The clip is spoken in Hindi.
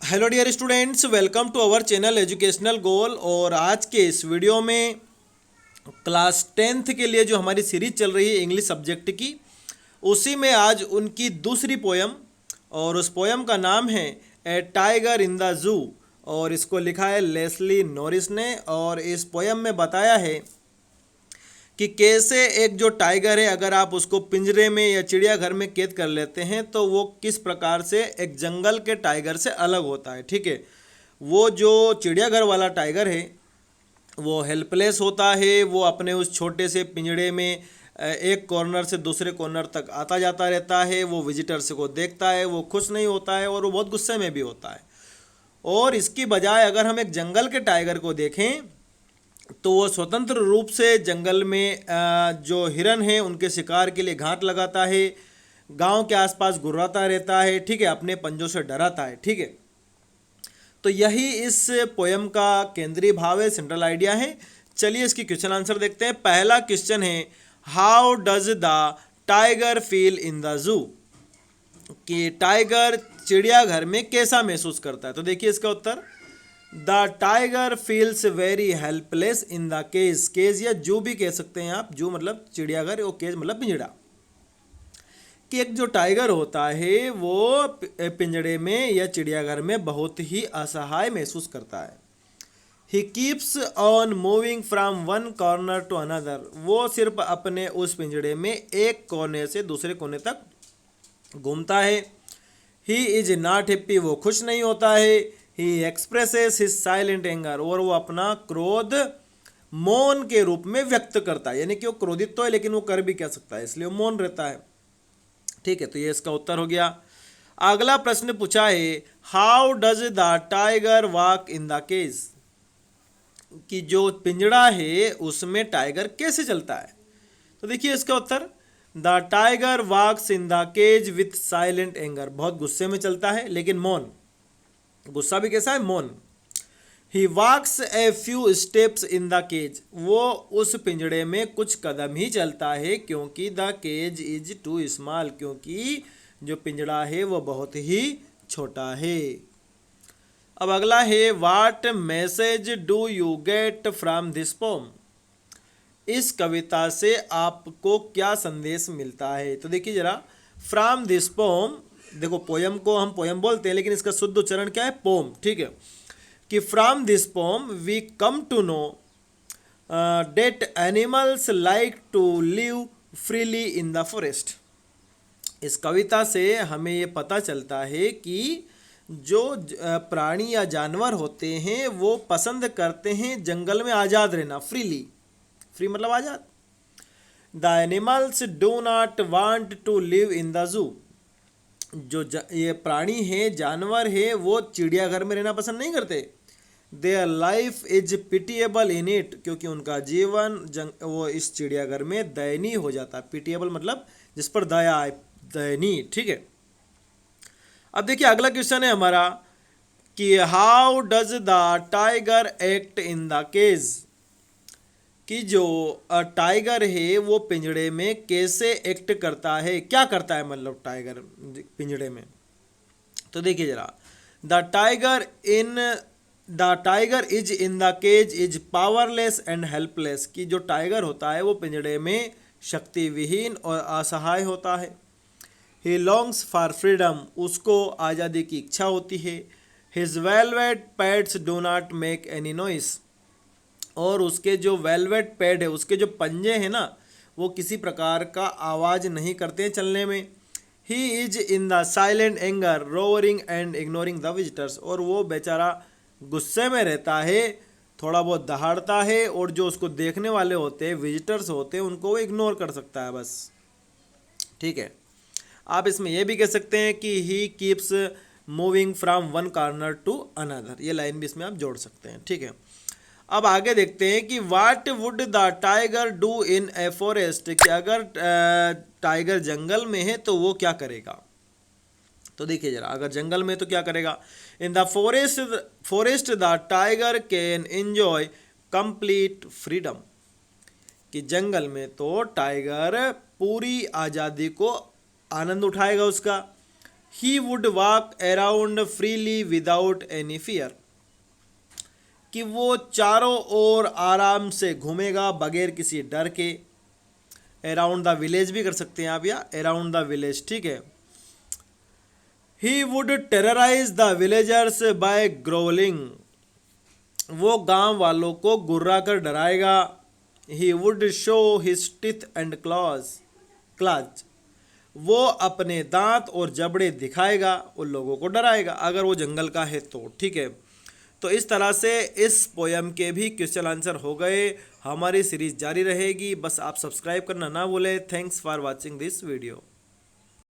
Hello dear students, welcome to our channel Educational Goal. और आज के इस वीडियो में क्लास 10th के लिए जो हमारी सीरीज चल रही है इंग्लिश सब्जेक्ट की, उसी में आज उनकी दूसरी पोयम, और उस पोयम का नाम है ए टाइगर इन द जू। और इसको लिखा है लेस्ली नॉरिस ने। और इस पोयम में बताया है कि कैसे एक जो टाइगर है, अगर आप उसको पिंजरे में या चिड़ियाघर में कैद कर लेते हैं तो वो किस प्रकार से एक जंगल के टाइगर से अलग होता है। ठीक है, वो जो चिड़ियाघर वाला टाइगर है वो हेल्पलेस होता है। वो अपने उस छोटे से पिंजड़े में एक कॉर्नर से दूसरे कॉर्नर तक आता जाता रहता है। वो विजिटर्स को देखता है, वो खुश नहीं होता है और वो बहुत गुस्से में भी होता है। और इसकी बजाय अगर हम एक जंगल के टाइगर को देखें तो वो स्वतंत्र रूप से जंगल में जो हिरन हैं उनके शिकार के लिए घात लगाता है, गांव के आसपास गुर्राता रहता है। ठीक है, अपने पंजों से डराता है। ठीक है, तो यही इस पोयम का केंद्रीय भाव है, सेंट्रल आइडिया है। चलिए इसकी क्वेश्चन आंसर देखते हैं। पहला क्वेश्चन है, how does the tiger feel in the जू? कि टाइगर चिड़ियाघर में कैसा महसूस करता है? तो देखिए इसका उत्तर, the tiger feels very helpless in the cage. Cage या जू भी कह सकते हैं आप, जू मतलब चिड़ियाघर और केज मतलब पिंजड़ा। कि एक जो टाइगर होता है वो पिंजड़े में या चिड़ियाघर में बहुत ही असहाय महसूस करता है। He keeps on moving from one corner to another. वो सिर्फ अपने उस पिंजड़े में एक कोने से दूसरे कोने तक घूमता है। He is not happy. वो खुश नहीं होता है। ही एक्सप्रेसेस हिज साइलेंट एंगर। और वो अपना क्रोध मौन के रूप में व्यक्त करता है, यानी कि वो क्रोधित तो है लेकिन वो कर भी क्या सकता है, इसलिए वो मौन रहता है। ठीक है, तो ये इसका उत्तर हो गया। अगला प्रश्न पूछा है, how does the tiger walk in the cage? कि जो पिंजड़ा है उसमें टाइगर कैसे चलता है? तो देखिए इसका उत्तर, the tiger walks in the cage with silent anger. बहुत गुस्से में चलता है लेकिन मौन। गुस्सा भी कैसा है? मौन। He walks a few steps in the cage. वो उस पिंजड़े में कुछ कदम ही चलता है क्योंकि the cage is too small. क्योंकि जो पिंजड़ा है वो बहुत ही छोटा है। अब अगला है, what message do you get from this poem? इस कविता से आपको क्या संदेश मिलता है? तो देखिए जरा, फ्रॉम दिस पोम, देखो पोयम को हम पोयम बोलते हैं लेकिन इसका शुद्ध उच्चारण क्या है? पोम। ठीक है, कि from this poem we come to know that animals like to live freely in the forest. इस कविता से हमें ये पता चलता है कि जो प्राणी या जानवर होते हैं वो पसंद करते हैं जंगल में आज़ाद रहना, फ्रीली। फ्री मतलब आज़ाद। The animals do not want to live in the zoo. ये प्राणी है, जानवर है, वो चिड़ियाघर में रहना पसंद नहीं करते। Their life is pitiable in it. क्योंकि उनका जीवन वो इस चिड़ियाघर में दयनीय हो जाता है। पिटिएबल मतलब जिस पर दया आए, दयनीय। ठीक है, अब देखिए अगला क्वेश्चन है हमारा कि how does the tiger act in the cage? कि जो टाइगर है वो पिंजड़े में कैसे एक्ट करता है, क्या करता है मतलब टाइगर पिंजड़े में? तो देखिए जरा, the tiger in the tiger is in the cage is powerless and helpless. कि जो टाइगर होता है वो पिंजड़े में शक्ति विहीन और असहाय होता है। ही लॉन्ग्स फॉर फ्रीडम। उसको आज़ादी की इच्छा होती है। His velvet pads do not make any noise. और उसके जो वेलवेट पैड है, उसके जो पंजे हैं ना, वो किसी प्रकार का आवाज़ नहीं करते हैं चलने में। He is in the silent anger roaring and ignoring the visitors. और वो बेचारा गुस्से में रहता है, थोड़ा बहुत दहाड़ता है, और जो उसको देखने वाले होते हैं, विजिटर्स होते हैं, उनको वो इग्नोर कर सकता है बस। ठीक है, आप इसमें यह भी कह सकते हैं कि he keeps moving from one corner to another. ये लाइन भी इसमें आप जोड़ सकते हैं। ठीक है, अब आगे देखते हैं कि what would the tiger do in a forest? कि अगर टाइगर जंगल में है तो वो क्या करेगा? तो देखिए जरा, अगर जंगल में तो क्या करेगा? इन the forest the tiger can enjoy complete freedom. कि जंगल में तो टाइगर पूरी आज़ादी को आनंद उठाएगा उसका। He would walk around freely without any fear, कि वो चारों ओर आराम से घूमेगा बगैर किसी डर के। अराउंड द विलेज भी कर सकते हैं आप, या अराउंड द विलेज, ठीक है। He would terrorise the villagers by growling, वो गांव वालों को गुर्रा कर डराएगा। He would show his teeth and claws, वो अपने दांत और जबड़े दिखाएगा, उन लोगों को डराएगा अगर वो जंगल का है तो, ठीक है। तो इस तरह से इस पोयम के भी क्वेश्चन आंसर हो गए। हमारी सीरीज जारी रहेगी, बस आप सब्सक्राइब करना ना भूलें। Thanks for watching this video.